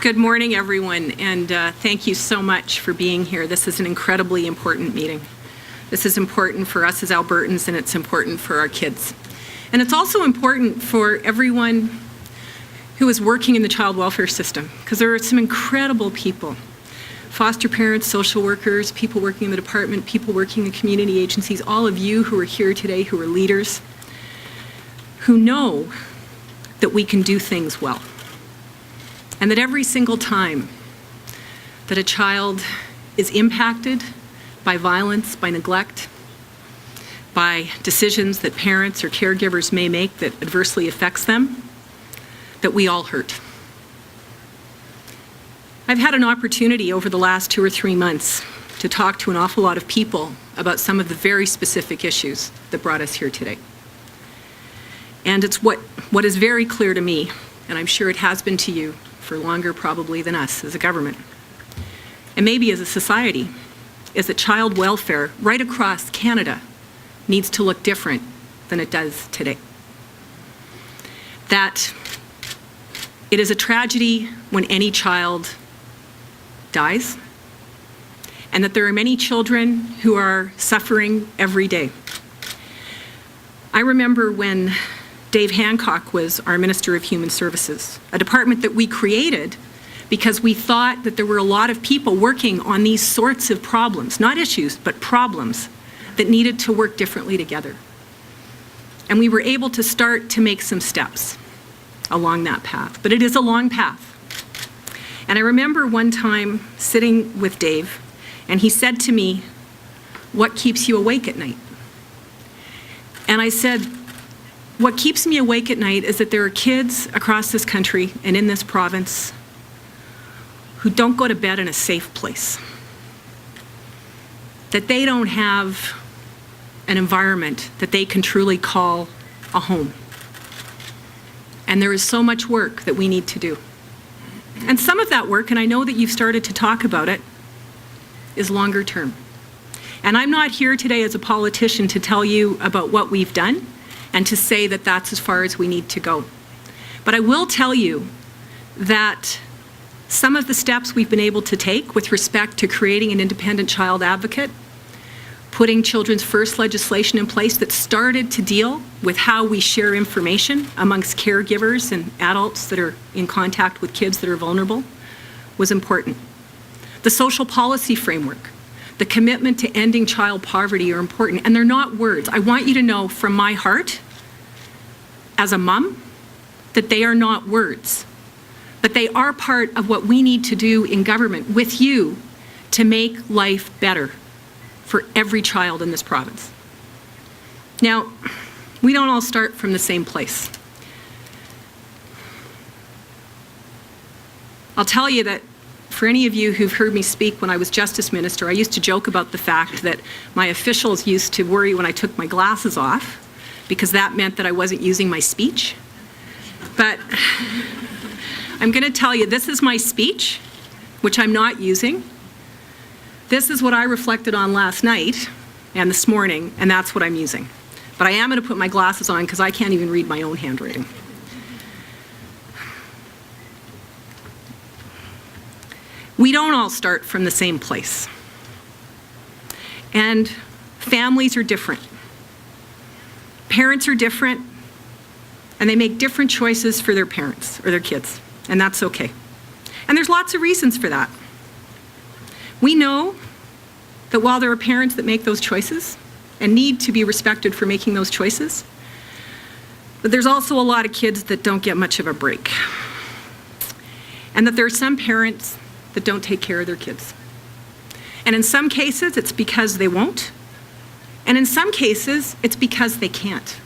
Good morning, everyone, and thank you so much for being here. This is an incredibly important meeting. This is important for us as Albertans, and it's important for our kids. And it's also important for everyone who is working in the child welfare system, because there are some incredible people. Foster parents, social workers, people working in the department, people working in community agencies, all of you who are here today, who are leaders, who know that we can do things well. And that every single time that a child is impacted by violence, by neglect, by decisions that parents or caregivers may make that adversely affects them, that we all hurt. I've had an opportunity over the last 2 or 3 months to talk to an awful lot of people about some of the very specific issues that brought us here today. And it's what is very clear to me, and I'm sure it has been to you for longer probably than us as a government, and maybe as a society, is that child welfare right across Canada needs to look different than it does today. That it is a tragedy when any child dies, and that there are many children who are suffering every day. I remember when Dave Hancock was our Minister of Human Services, a department that we created because we thought that there were a lot of people working on these sorts of problems, not issues, but problems that needed to work differently together. And we were able to start to make some steps along that path, but it is a long path. And I remember one time sitting with Dave, and he said to me, "What keeps you awake at night?" And I said, "What keeps me awake at night is that there are kids across this country and in this province who don't go to bed in a safe place. That they don't have an environment that they can truly call a home. And there is so much work that we need to do. And some of that work, and I know that you've started to talk about it, is longer term. And I'm not here today as a politician to tell you about what we've done and to say that that's as far as we need to go. But I will tell you that some of the steps we've been able to take with respect to creating an independent child advocate, putting Children's First legislation in place that started to deal with how we share information amongst caregivers and adults that are in contact with kids that are vulnerable, was important. The social policy framework, the commitment to ending child poverty are important, and they're not words. I want you to know from my heart, as a mom, that they are not words, but they are part of what we need to do in government with you to make life better for every child in this province. Now, we don't all start from the same place. I'll tell you that for any of you who've heard me speak when I was Justice Minister, I used to joke about the fact that my officials used to worry when I took my glasses off because that meant that I wasn't using my speech. But I'm going to tell you, this is my speech, which I'm not using. This is what I reflected on last night and this morning, and that's what I'm using. But I am going to put my glasses on because I can't even read my own handwriting. We don't all start from the same place. And families are different. Parents are different, and they make different choices for their parents or their kids, and that's okay. And there's lots of reasons for that. We know that while there are parents that make those choices and need to be respected for making those choices, but there's also a lot of kids that don't get much of a break. And that there are some parents that don't take care of their kids. And in some cases, it's because they won't. And in some cases, it's because they can't.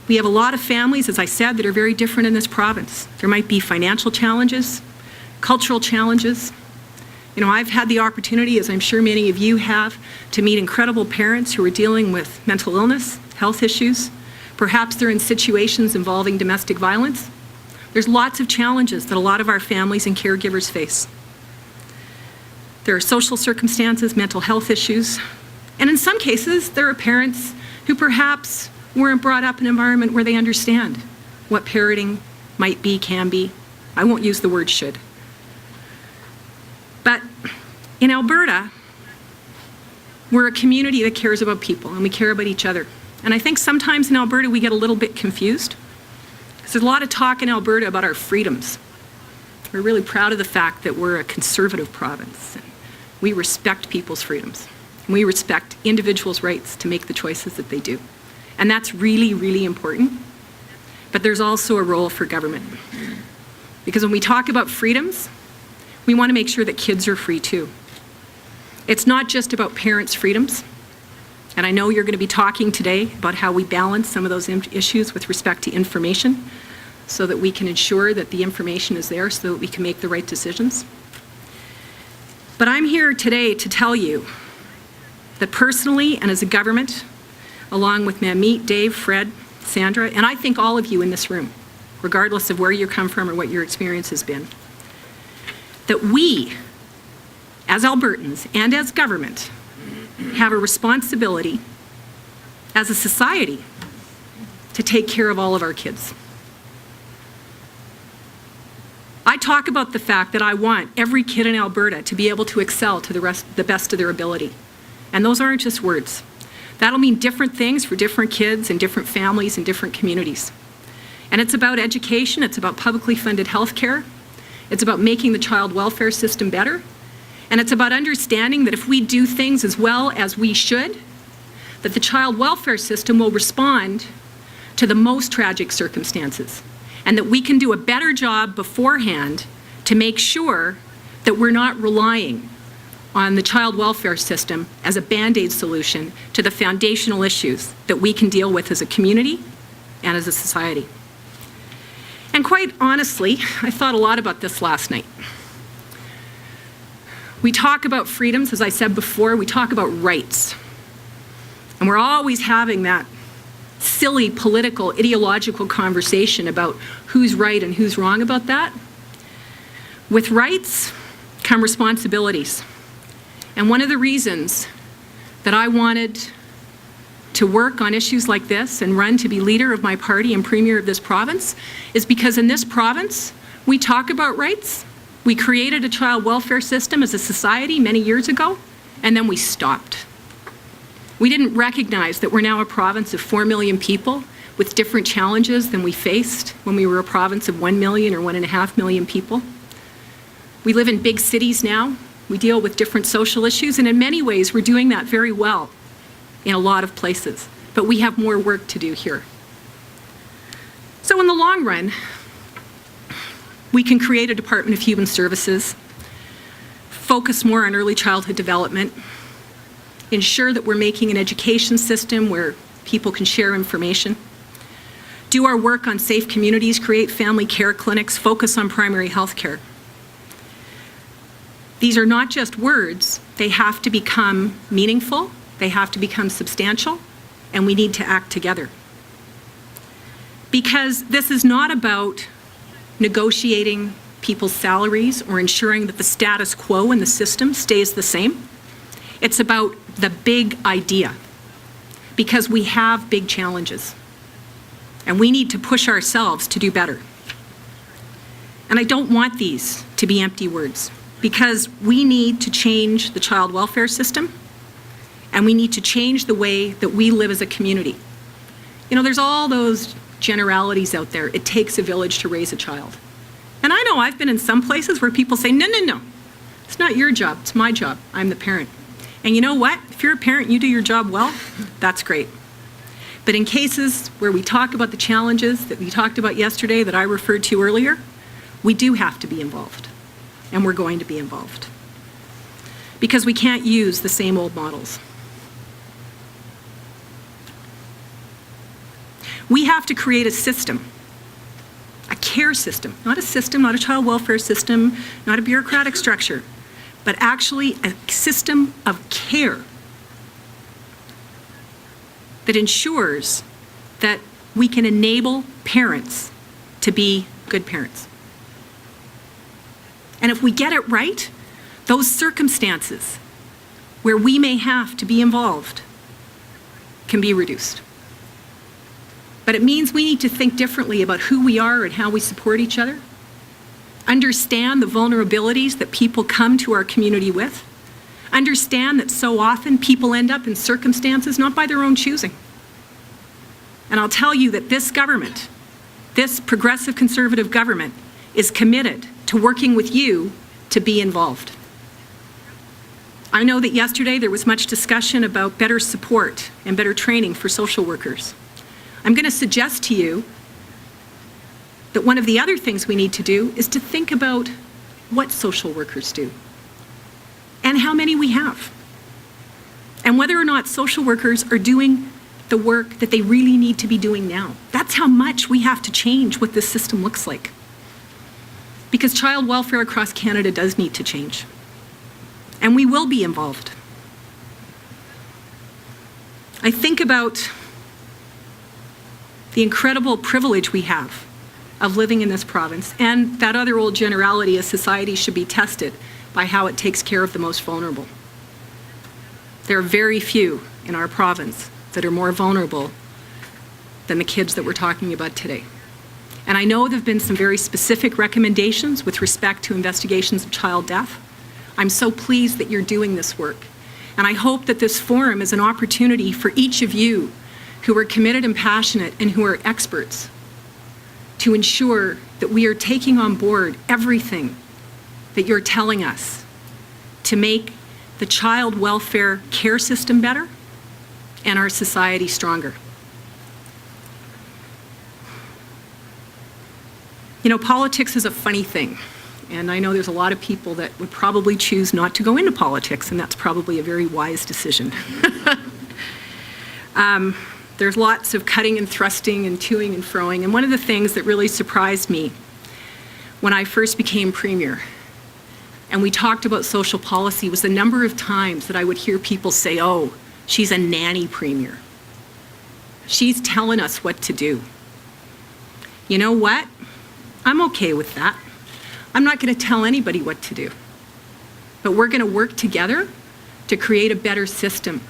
We have a lot of families, as I said, that are very different in this province. There might be financial challenges, cultural challenges. You know, I've had the opportunity, as I'm sure many of you have, to meet incredible parents who are dealing with mental illness, health issues. Perhaps they're in situations involving domestic violence. There's lots of challenges that a lot of our families and caregivers face. There are social circumstances, mental health issues, and in some cases, there are parents who perhaps weren't brought up in an environment where they understand what parenting might be, can be, I won't use the word should. But in Alberta, we're a community that cares about people and we care about each other. And I think sometimes in Alberta we get a little bit confused. Because there's a lot of talk in Alberta about our freedoms. We're really proud of the fact that we're a conservative province. And we respect people's freedoms. And we respect individuals' rights to make the choices that they do. And that's really, really important. But there's also a role for government. Because when we talk about freedoms, we want to make sure that kids are free too. It's not just about parents' freedoms. And I know you're going to be talking today about how we balance some of those issues with respect to information so that we can ensure that the information is there so that we can make the right decisions. But I'm here today to tell you that personally and as a government, along with Mamit, Dave, Fred, Sandra, and I think all of you in this room, regardless of where you come from or what your experience has been, that we, as Albertans and as government, have a responsibility as a society to take care of all of our kids. I talk about the fact that I want every kid in Alberta to be able to excel to the best of their ability. And those aren't just words. That'll mean different things for different kids and different families and different communities. And it's about education, it's about publicly funded health care, it's about making the child welfare system better, and it's about understanding that if we do things as well as we should, that the child welfare system will respond to the most tragic circumstances, and that we can do a better job beforehand to make sure that we're not relying on the child welfare system as a Band-Aid solution to the foundational issues that we can deal with as a community and as a society. And quite honestly, I thought a lot about this last night. We talk about freedoms, as I said before, we talk about rights. And we're always having that silly political, ideological conversation about who's right and who's wrong about that. With rights come responsibilities. And one of the reasons that I wanted to work on issues like this and run to be leader of my party and premier of this province is because in this province, we talk about rights. We created a child welfare system as a society many years ago, and then we stopped. We didn't recognize that we're now a province of 4 million people with different challenges than we faced when we were a province of 1 million or 1.5 million people. We live in big cities now. We deal with different social issues, and in many ways, we're doing that very well in a lot of places. But we have more work to do here. So in the long run, we can create a Department of Human Services, focus more on early childhood development, ensure that we're making an education system where people can share information, do our work on safe communities, create family care clinics, focus on primary health care. These are not just words, they have to become meaningful, they have to become substantial, and we need to act together. Because this is not about negotiating people's salaries or ensuring that the status quo in the system stays the same. It's about the big idea, because we have big challenges, and we need to push ourselves to do better. And I don't want these to be empty words, because we need to change the child welfare system, and we need to change the way that we live as a community. You know, there's all those generalities out there. It takes a village to raise a child. And I know I've been in some places where people say, no, no, no, it's not your job, it's my job, I'm the parent. And you know what? If you're a parent, you do your job well, that's great. But in cases where we talk about the challenges that we talked about yesterday that I referred to earlier, we do have to be involved, and we're going to be involved. Because we can't use the same old models. We have to create a system, a care system, not a child welfare system, not a bureaucratic structure, but actually a system of care that ensures that we can enable parents to be good parents. And if we get it right, those circumstances where we may have to be involved can be reduced. But it means we need to think differently about who we are and how we support each other. understand the vulnerabilities that people come to our community with, understand that so often people end up in circumstances not by their own choosing. And I'll tell you that this government, this progressive conservative government, is committed to working with you to be involved. I know that yesterday there was much discussion about better support and better training for social workers. I'm going to suggest to you that one of the other things we need to do is to think about what social workers do and how many we have, and whether or not social workers are doing the work that they really need to be doing now. That's how much we have to change what this system looks like. Because child welfare across Canada does need to change. And we will be involved. I think about the incredible privilege we have of living in this province, and that other old generality of society should be tested by how it takes care of the most vulnerable. There are very few in our province that are more vulnerable than the kids that we're talking about today. And I know there have been some very specific recommendations with respect to investigations of child death. I'm so pleased that you're doing this work. And I hope that this forum is an opportunity for each of you who are committed and passionate and who are experts to ensure that we are taking on board everything that you're telling us to make the child welfare care system better and our society stronger. You know, politics is a funny thing, and I know there's a lot of people that would probably choose not to go into politics, and that's probably a very wise decision. There's lots of cutting and thrusting and toing and froing, and one of the things that really surprised me when I first became Premier and we talked about social policy was the number of times that I would hear people say, oh, she's a nanny Premier. She's telling us what to do. You know what? I'm okay with that. I'm not going to tell anybody what to do. But we're going to work together to create a better system,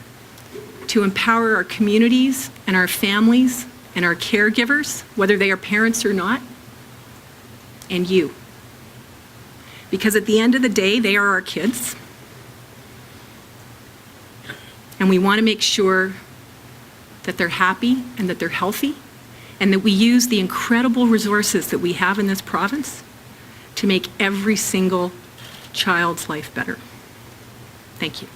to empower our communities and our families and our caregivers, whether they are parents or not, and you. Because at the end of the day, they are our kids. And we want to make sure that they're happy and that they're healthy, and that we use the incredible resources that we have in this province to make every single child's life better. Thank you.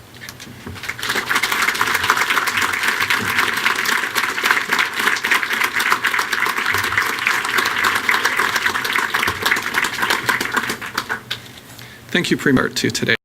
Thank you, Premier, to today.